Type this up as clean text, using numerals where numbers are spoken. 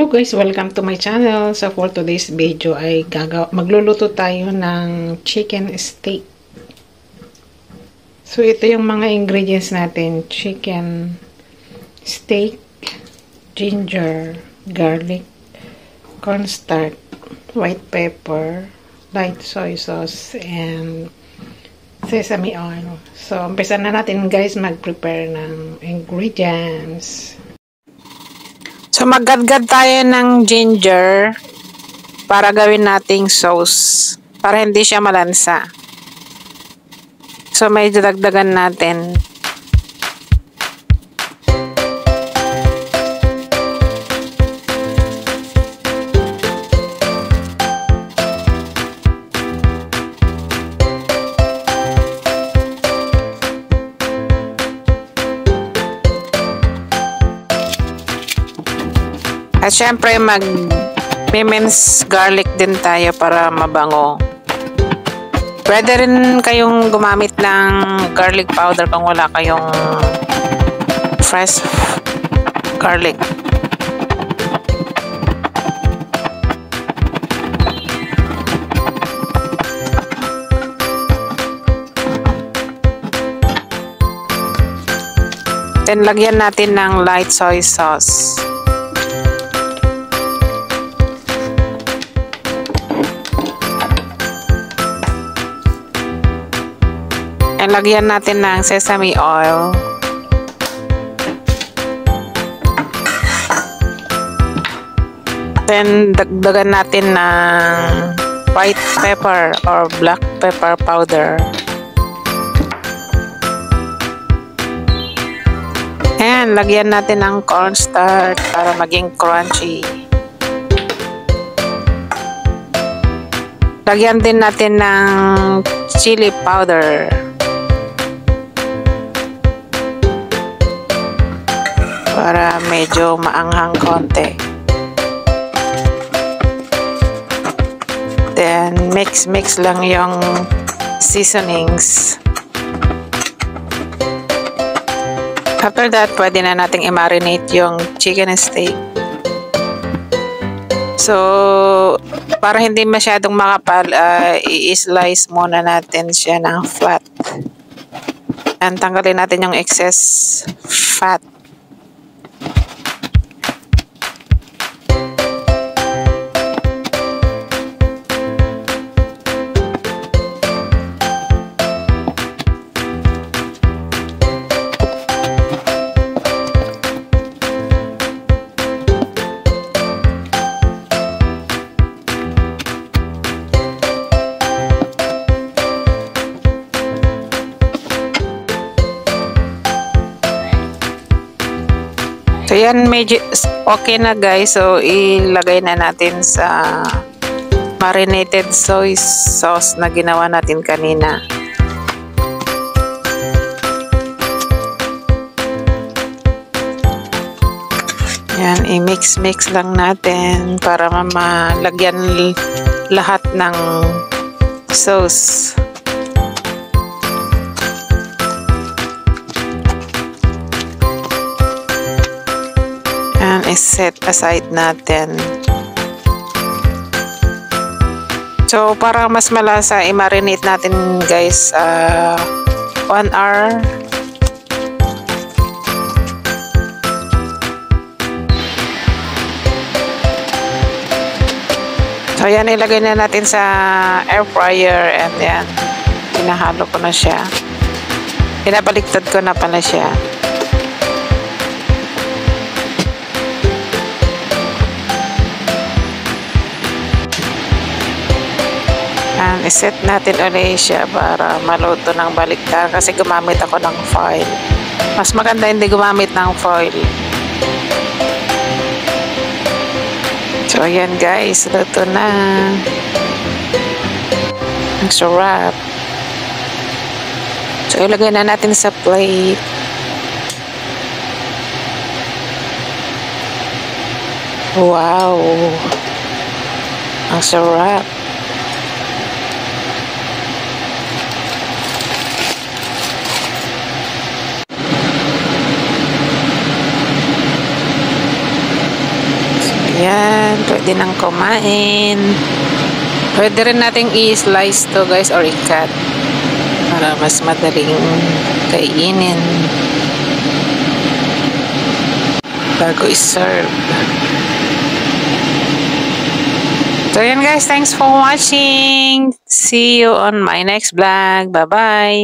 Hello guys, welcome to my channel. So for today's video ay magluluto tayo ng chicken steak. So ito yung mga ingredients natin: chicken steak, ginger, garlic, cornstarch, white pepper, light soy sauce, and sesame oil. So umpisa na natin guys mag-prepare ng ingredients. So, maggadgad tayo ng ginger para gawin nating sauce. Para hindi siya malansa. So, may dagdagan natin. At syempre mag-mince garlic din tayo para mabango. Pwede rin kayong gumamit ng garlic powder kung wala kayong fresh garlic. Then lagyan natin ng light soy sauce. And lagyan natin ng sesame oil. Then dagdagan natin ng white pepper or black pepper powder. And lagyan natin ng cornstarch para maging crunchy. Lagyan din natin ng chili powder. Para medyo maanghang konti. Then mix lang yung seasonings. After that, pwede na nating i-marinate yung chicken steak. So, para hindi masyadong makapal, i-slice muna natin siya ng flat. And tanggalin natin yung excess fat. So yan, medyo okay na guys. So ilagay na natin sa marinated soy sauce na ginawa natin kanina. Yan, i-mix lang natin para malagyan lahat ng sauce. And i-set aside natin. So, para mas malasa, i-marinate natin guys 1 hour. So, yan, ilagay na natin sa air fryer and yan, pinahalo ko na siya. Pinabaliktad ko na pala siya. And iset natin ulit siya para maluto ng baliktad kasi gumamit ako ng foil. Mas maganda hindi gumamit ng foil. So ayan guys, luto na. Ang sarap. So ilagay na natin sa plate. Wow! Ang sarap. Ayan, pwede nang kumain. Pwede rin nating i-slice to guys or i-cut para mas madaling kainin bago i-serve. So yan guys, thanks for watching. See you on my next vlog. Bye-bye.